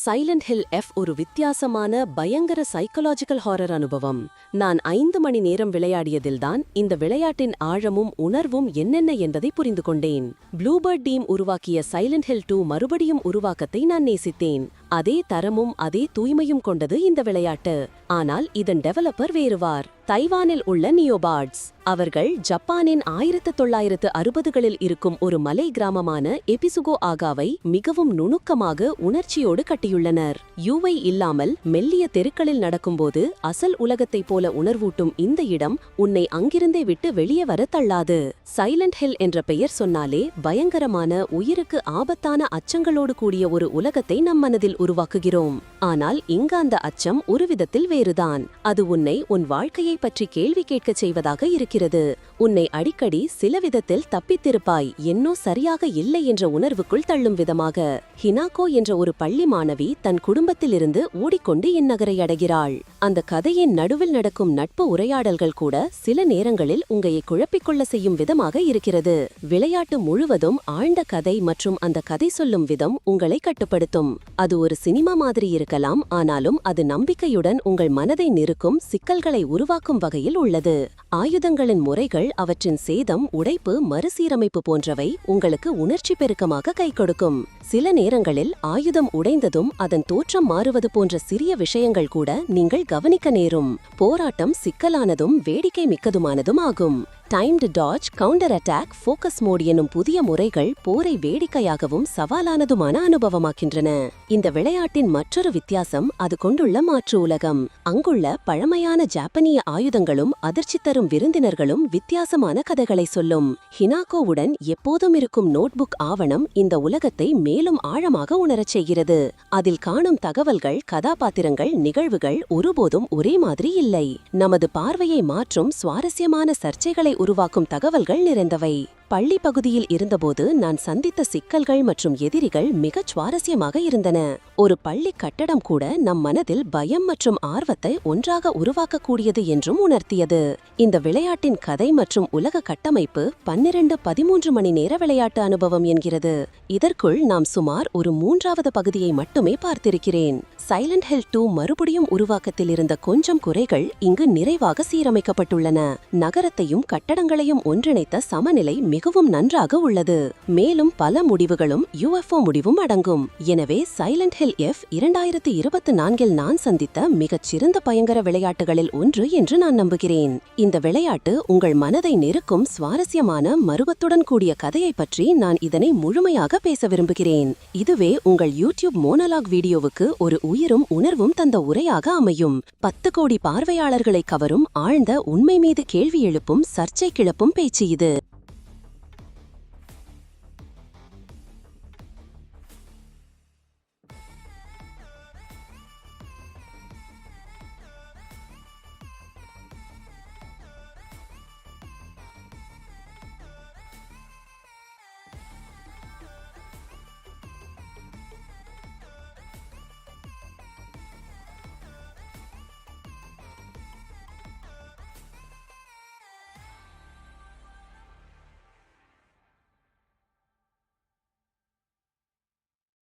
Silent hill F ஒரு வித்தியாசமான பயங்கர சைக்கலாஜிக்கல் ஹாரர் அனுபவம். நான் 5 மணி நேரம் விளையாடியதில்தான் இந்த விளையாட்டின் ஆழமும் உணர்வும் என்னென்ன என்பதை புரிந்து கொண்டேன். ப்ளூபர்ட் டீம் உருவாக்கிய சைலண்ட் ஹில் 2 மறுபடியும் உருவாக்கத்தை நான் நேசித்தேன். அதே தரமும் அதே தூய்மையும் கொண்டது இந்த விளையாட்டு. ஆனால் இதன் டெவலப்பர் வேறுவார். தைவானில் உள்ள நியோபார்ட்ஸ். அவர்கள் ஜப்பானின் 1960களில் இருக்கும் ஒரு மலை கிராமமான எபிசுகோ ஆகாவை மிகவும் நுணுக்கமாக உணர்ச்சியோடு கட்டியுள்ளனர். யூவை இல்லாமல் மெல்லிய தெருக்களில் நடக்கும்போது அசல் உலகத்தைப் போல உணர்வூட்டும் இந்த இடம் உன்னை அங்கிருந்தே விட்டு வெளியே வர தள்ளாது. சைலண்ட் ஹில் என்ற பெயர் சொன்னாலே பயங்கரமான, உயிருக்கு ஆபத்தான அச்சங்களோடு கூடிய ஒரு உலகத்தை நம் மனதில் உருவாக்குகிறோம். ஆனால் இங்க அந்த அச்சம் ஒரு விதத்தில் வேறுதான். அது உன்னை உன் வாழ்க்கையை பற்றி கேள்வி கேட்கச் செய்வதாக இருக்கிறது. உன்னை அடிக்கடி சில விதத்தில் தப்பித்திருப்பாய், என்னோ சரியாக இல்லை என்ற உணர்வுக்குள் தள்ளும் விதமாக. ஹினாகோ என்ற ஒரு பள்ளி மாணவி தன் குடும்பத்திலிருந்து ஓடிக்கொண்டு இந்நகரை அடைகிறாள். அந்த கதையின் நடுவில் நடக்கும் நட்பு உரையாடல்கள் கூட சில நேரங்களில் உங்களை குழப்பிக்கொள்ள செய்யும் விதமாக இருக்கிறது. விளையாட்டு முழுவதும் ஆழ்ந்த கதை மற்றும் அந்த கதை சொல்லும் விதம் உங்களை கட்டுப்படுத்தும். அது ஒரு சினிமா மாதிரி இருக்கலாம், ஆனாலும் அது நம்பிக்கையுடன் உங்கள் மனதை நிறுக்கும் சிக்கல்களை உருவாக்கும் வகையில் உள்ளது. ஆயுதங்களின் முறைகள், அவற்றின் சேதம், உடைப்பு, மறுசீரமைப்பு போன்றவை உங்களுக்கு உணர்ச்சி பெருக்கமாக கை கொடுக்கும். சில நேரங்களில் ஆயுதம் உடைந்ததும் அதன் தோற்றம் மாறுவது போன்ற சிறிய விஷயங்கள் கூட நீங்கள் கவனிக்க நேரும். போராட்டம் சிக்கலானதும் வேடிக்கை மிக்கதுமானதும் ஆகும். Timed dodge, counter attack, focus mode எனும் புதிய முறைகள் போரை வேடிக்கையாகவும் சவாலானதுமான அனுபவமாக்கின்றன. இந்த விளையாட்டின் மற்றொரு வித்தியாசம் அது கொண்டுள்ள மாற்று உலகம். அங்குள்ள பழமையான ஜாப்பனிய ஆயுதங்களும் அதிர்ச்சி தரும் விருந்தினர்களும் வித்தியாசமான கதைகளை சொல்லும். ஹினாகோவுடன் எப்போதும் இருக்கும் நோட்புக் ஆவணம் இந்த உலகத்தை மேலும் ஆழமாக உணரச் செய்கிறது. அதில் காணும் தகவல்கள், கதாபாத்திரங்கள், நிகழ்வுகள் ஒருபோதும் ஒரே மாதிரி இல்லை. நமது பார்வையை மாற்றும் சுவாரஸ்யமான சர்ச்சைகளை உருவாக்கும் தகவல்கள் நிறைந்தவை. பள்ளி பகுதியில் இருந்தபோது நான் சந்தித்த சிக்கல்கள் மற்றும் எதிரிகள் மிகச் சுவாரஸ்யமாக இருந்தன. ஒரு பள்ளி கட்டடம் கூட நம் மனதில் பயம் மற்றும் ஆர்வத்தை ஒன்றாக உருவாக்கக்கூடியது என்றும் உணர்த்தியது. இந்த விளையாட்டின் கதை மற்றும் உலக கட்டமைப்பு 12-13 மணி நேர விளையாட்டு அனுபவம் என்கிறது. இதற்குள் நாம் சுமார் ஒரு 3வது பகுதியை மட்டுமே பார்த்திருக்கிறேன். சைலண்ட் ஹில் 2 மறுபடியும் உருவாக்கத்தில் இருந்த கொஞ்சம் குறைகள் இங்கு நிறைவாக சீரமைக்கப்பட்டுள்ளன. நகரத்தையும் கட்டடங்களையும் ஒன்றிணைத்த சமநிலை மிகவும் நன்றாக உள்ளது. மேலும் பல முடிவுகளும் UFO முடிவும் அடங்கும். எனவே சைலண்ட் ஹில் எஃப் 2024இல் நான் சந்தித்த மிகச் சிறந்த பயங்கர விளையாட்டுகளில் ஒன்று என்று நான் நம்புகிறேன். இந்த விளையாட்டு உங்கள் மனதை நெருக்கும் சுவாரஸ்யமான, மருவத்துடன் கூடிய கதையை பற்றி நான் இதனை முழுமையாக பேச விரும்புகிறேன். இதுவே உங்கள் யூடியூப் மோனோலாக் வீடியோவுக்கு ஒரு உயிரும் உணர்வும் தந்த உரையாக அமையும். 10 கோடி பார்வையாளர்களை கவரும் ஆழ்ந்த, உண்மை மீது கேள்வி எழுப்பும், சர்ச்சை கிளப்பும் பேச்சு இது.